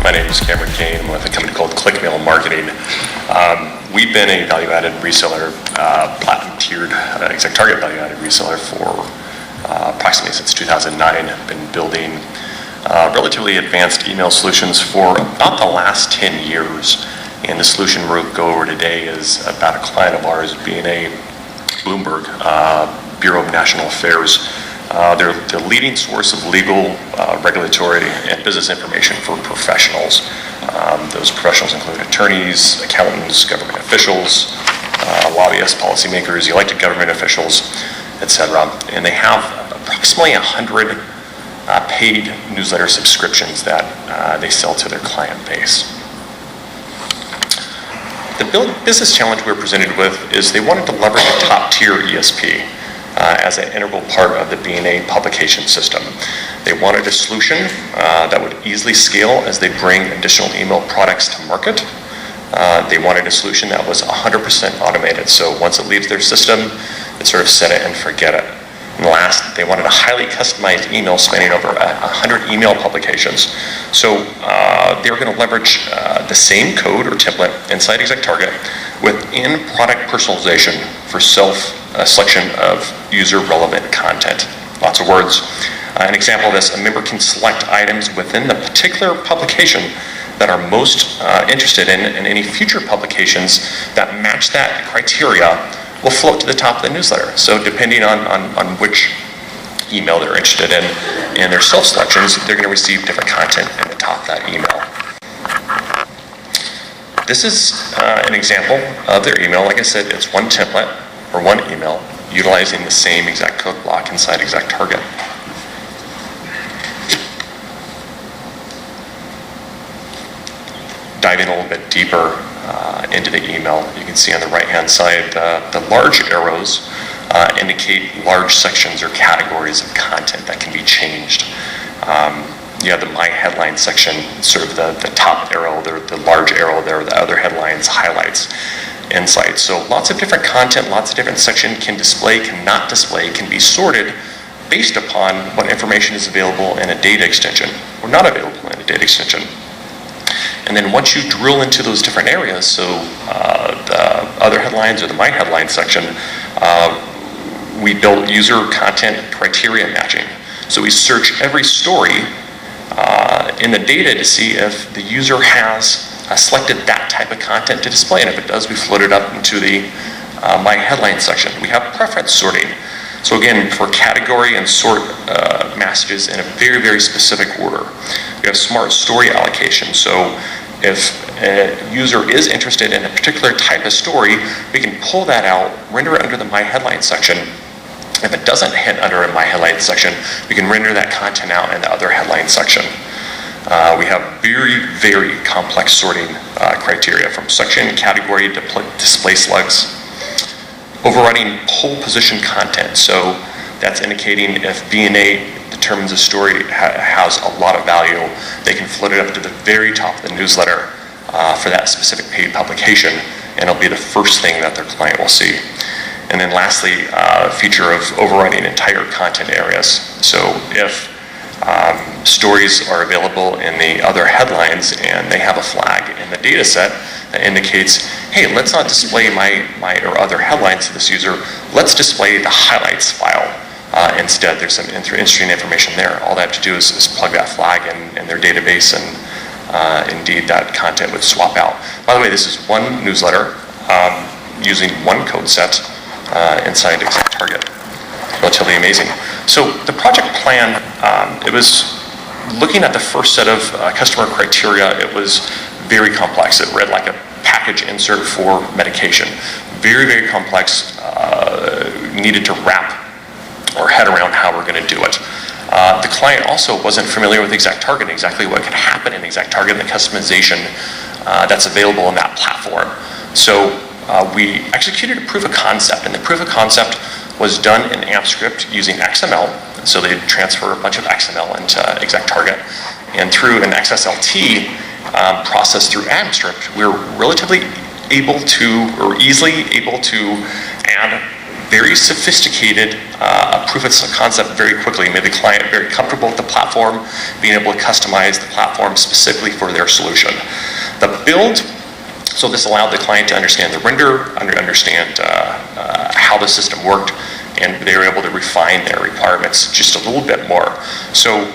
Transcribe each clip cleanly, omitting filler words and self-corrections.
My name is Cameron Kane. I'm with a company called ClickMail Marketing. We've been a value-added reseller, platinum-tiered ExactTarget value-added reseller for approximately since 2009. Been building relatively advanced email solutions for about the last 10 years. And the solution we'll go over today is about a client of ours, being a Bloomberg, Bureau of National Affairs. They're the leading source of legal, regulatory, and business information for professionals. Those professionals include attorneys, accountants, government officials, lobbyists, policymakers, elected government officials, etc. And they have approximately 100 paid newsletter subscriptions that they sell to their client base. The business challenge we were presented with is they wanted to leverage a top-tier ESP as an integral part of the B&A publication system. They wanted a solution that would easily scale as they bring additional email products to market. They wanted a solution that was 100% automated, so once it leaves their system, it's sort of set it and forget it. And last, they wanted a highly customized email spanning over 100 email publications. So they were going to leverage the same code or template inside ExactTarget with in-product personalization for selection of user-relevant content. Lots of words. An example of this, a member can select items within the particular publication that are most interested in, and any future publications that match that criteria will float to the top of the newsletter. So depending on which email they're interested in and their self-selections, they're going to receive different content in the top of that email. This is an example of their email. Like I said, it's one template or one email utilizing the same exact code block inside ExactTarget. Diving a little bit deeper into the email, you can see on the right-hand side the large arrows indicate large sections or categories of content that can be changed. You have the My Headline section, sort of the top arrow, the large arrow there, the other headlines, highlights, insights. So lots of different content, lots of different sections can display, cannot display, can be sorted based upon what information is available in a data extension or not available in a data extension. And then once you drill into those different areas, so the other headlines or the My Headline section, we built user content criteria matching. So we search every story in the data to see if the user has selected that type of content to display. And if it does, we float it up into the My Headline section. We have preference sorting. So again, for category and sort messages in a very, very specific order. We have smart story allocation. So if a user is interested in a particular type of story, we can pull that out, render it under the My Headline section. If it doesn't hit under a My Headline section, we can render that content out in the other headline section. We have very, very complex sorting criteria from section, category, display slugs. Overriding pole position content. So that's indicating if B&A determines a story has a lot of value, they can float it up to the very top of the newsletter for that specific paid publication, and it'll be the first thing that their client will see. And then lastly, a feature of overriding entire content areas. So if stories are available in the other headlines and they have a flag in the data set that indicates, hey, let's not display my or other headlines to this user, let's display the highlights file. Instead, there's some interesting information there. All they have to do is plug that flag in their database, and indeed that content would swap out. By the way, this is one newsletter using one code set inside ExactTarget. Relatively amazing. So the project plan, it was looking at the first set of customer criteria. It was very complex. It read like a package insert for medication. Very, very complex. Needed to wrap or head around how we're going to do it. The client also wasn't familiar with ExactTarget, exactly what could happen in ExactTarget and the customization that's available in that platform. So we executed a proof of concept, and the proof of concept was done in AMPscript using XML. So they'd transfer a bunch of XML into ExactTarget, and through an XSLT process through AMPscript, we were relatively able to, or easily able to, add very sophisticated proof of concept very quickly, made the client very comfortable with the platform, being able to customize the platform specifically for their solution. The build, so this allowed the client to understand the render, understand how the system worked, and they were able to refine their requirements just a little bit more. So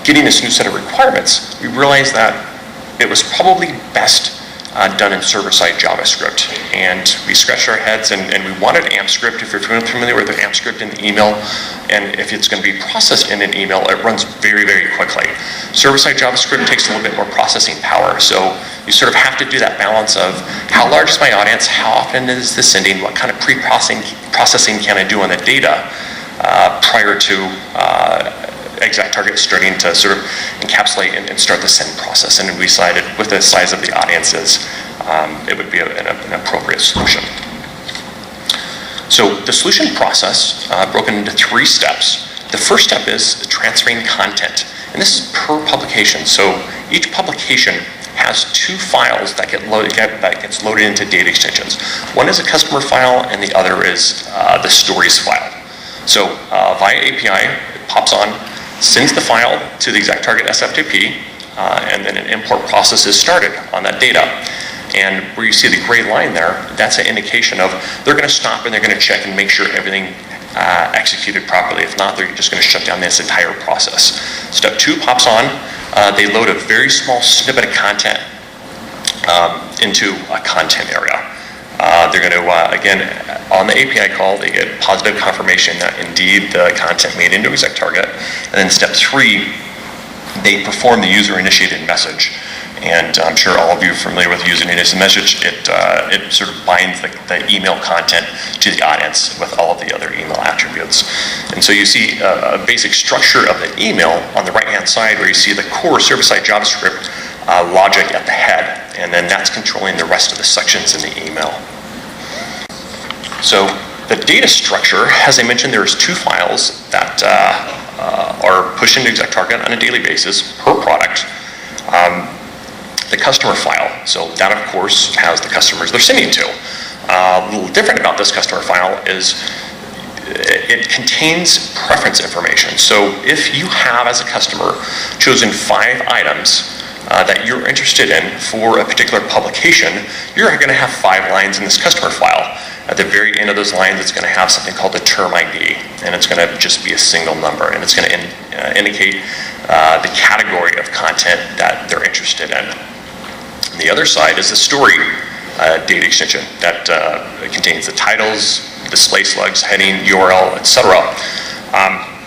getting this new set of requirements, we realized that it was probably best done in server-side JavaScript. And we scratched our heads, and we wanted AMPscript. If you're familiar with AMPscript in the email, and if it's going to be processed in an email, it runs very, very quickly. Server-side JavaScript takes a little bit more processing power, so you sort of have to do that balance of how large is my audience, how often is this sending, what kind of processing can I do on the data prior to ExactTarget starting to sort of encapsulate and start the send process. And we decided with the size of the audiences, it would be an appropriate solution. So the solution process broken into 3 steps. The first step is transferring content, and this is per publication. So each publication has 2 files that gets loaded into data extensions. One is a customer file, and the other is the stories file. So via API, it pops on, sends the file to the ExactTarget SFTP, and then an import process is started on that data. And where you see the gray line there, that's an indication of they're going to stop and they're going to check and make sure everything executed properly. If not, they're just going to shut down this entire process. Step 2 pops on. They load a very small snippet of content into a content area. They're going to, again, on the API call, they get positive confirmation that indeed the content made into ExactTarget. And then step 3, they perform the user-initiated message. And I'm sure all of you are familiar with user-initiated message. It sort of binds the email content to the audience with all of the other email attributes. And so you see a basic structure of the email on the right-hand side where you see the core server-side JavaScript logic at the head, and then that's controlling the rest of the sections in the email. So the data structure, as I mentioned, there's 2 files that are pushed into ExactTarget on a daily basis per product. The customer file, so that of course has the customers they're sending to. A little different about this customer file is it contains preference information. So if you have, as a customer, chosen 5 items that you're interested in for a particular publication, you're going to have 5 lines in this customer file. At the very end of those lines, it's going to have something called the term ID, and it's going to just be a single number, and it's going to indicate the category of content that they're interested in. And the other side is the story data extension that contains the titles, display slugs, heading, URL, etc.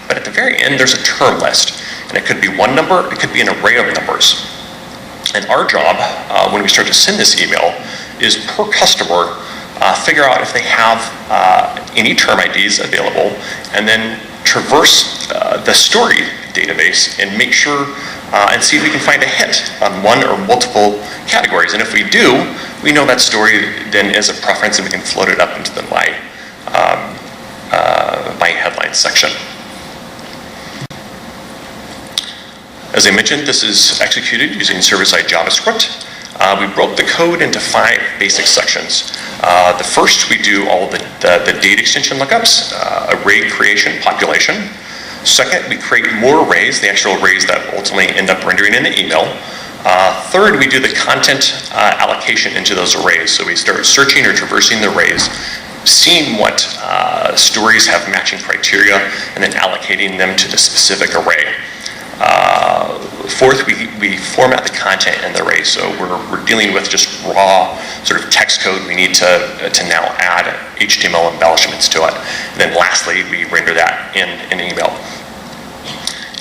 But at the very end, there's a term list, and it could be 1 number, it could be an array of numbers. And our job, when we start to send this email, is per customer, figure out if they have any term IDs available, and then traverse the story database and make sure and see if we can find a hit on one or multiple categories. And if we do, we know that story then is a preference, and we can float it up into the my headline section. As I mentioned, this is executed using server-side JavaScript. We broke the code into 5 basic sections. The first, we do all the data extension lookups, array creation, population. Second, we create more arrays, the actual arrays that ultimately end up rendering in the email. Third, we do the content allocation into those arrays. So we start searching or traversing the arrays, seeing what stories have matching criteria, and then allocating them to the specific array. Fourth, we format the content in the array. So we're dealing with just raw sort of text code. We need to now add HTML embellishments to it. And then lastly, we render that in an email.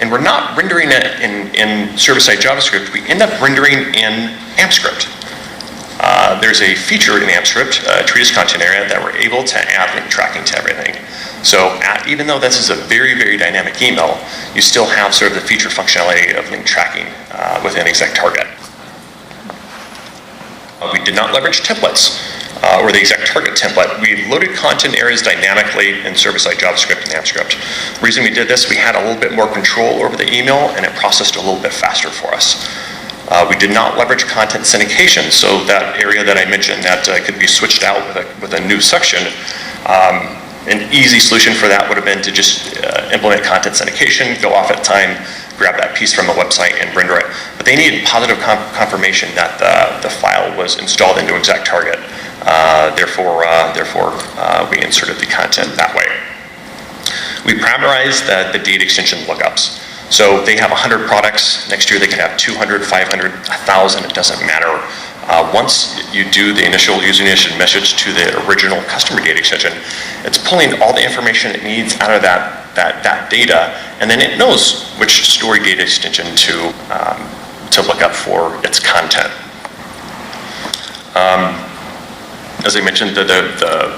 And we're not rendering it in server-side JavaScript. We end up rendering in AMPscript. There's a feature in AMPscript, treatise content area, that we're able to add link tracking to everything. So even though this is a very, very dynamic email, you still have sort of the feature functionality of link tracking within ExactTarget. We did not leverage templates or the ExactTarget template. We loaded content areas dynamically in server-side JavaScript and AMPscript. The reason we did this, we had a little bit more control over the email, and it processed a little bit faster for us. We did not leverage content syndication, so that area that I mentioned that could be switched out with a new section, An easy solution for that would have been to just implement content syndication, go off at time, grab that piece from the website and render it. But they needed positive confirmation that the file was installed into ExactTarget. Therefore, we inserted the content that way. We parameterized the data extension lookups. So they have 100 products. Next year they can have 200, 500, 1,000. It doesn't matter. Once you do the initial user initiated message to the original customer data extension, it's pulling all the information it needs out of that data, and then it knows which story data extension to look up for its content. As I mentioned, the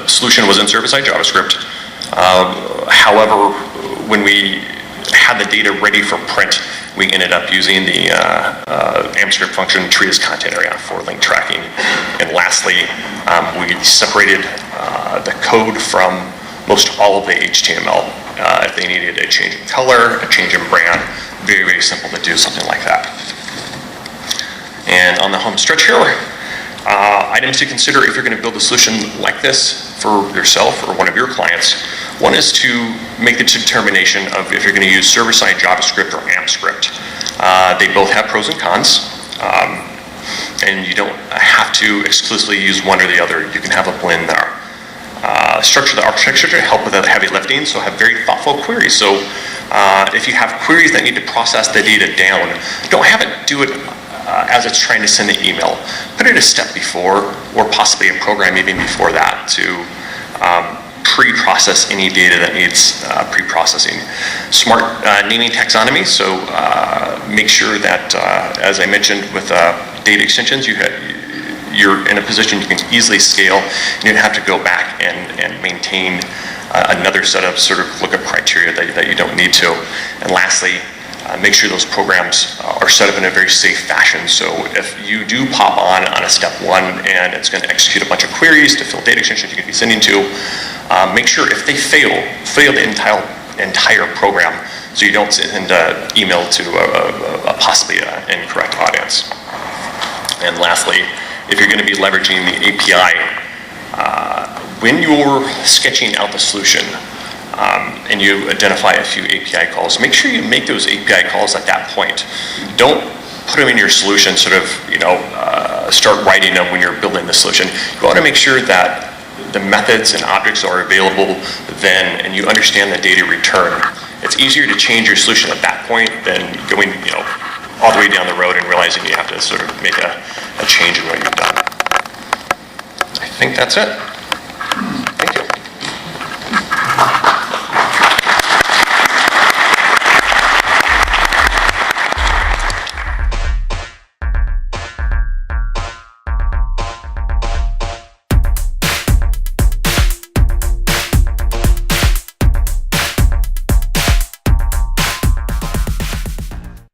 solution was in server-side JavaScript. However, when we had the data ready for print, we ended up using the AMPscript function treat as content area for link tracking. And lastly, we separated the code from most all of the HTML. If they needed a change in color, a change in brand, very, very simple to do something like that. And on the home stretch here, items to consider if you're going to build a solution like this for yourself or one of your clients. One is to make the determination of if you're going to use server-side JavaScript or AMPscript. They both have pros and cons, and you don't have to exclusively use one or the other. You can have a blend there. Structure the architecture to help with the heavy lifting, so have very thoughtful queries. So if you have queries that need to process the data down, don't have it do it as it's trying to send an email. Put it a step before, or possibly a program even before that, to pre-process any data that needs pre-processing. Smart naming taxonomy, so make sure that, as I mentioned with data extensions, you're in a position you can easily scale, and you don't have to go back and maintain another set of sort of lookup criteria that you don't need to. And lastly, make sure those programs are set up in a very safe fashion. So if you do pop on a step one and it's going to execute a bunch of queries to fill data extensions you could be sending to, make sure if they fail the entire program, so you don't send an email to possibly an incorrect audience. And lastly, if you're going to be leveraging the API, when you're sketching out the solution, and you identify a few API calls, make sure you make those API calls at that point. Don't put them in your solution, sort of, start writing them when you're building the solution. You want to make sure that the methods and objects are available then, and you understand the data return. It's easier to change your solution at that point than going, all the way down the road and realizing you have to sort of make a change in what you've done. I think that's it.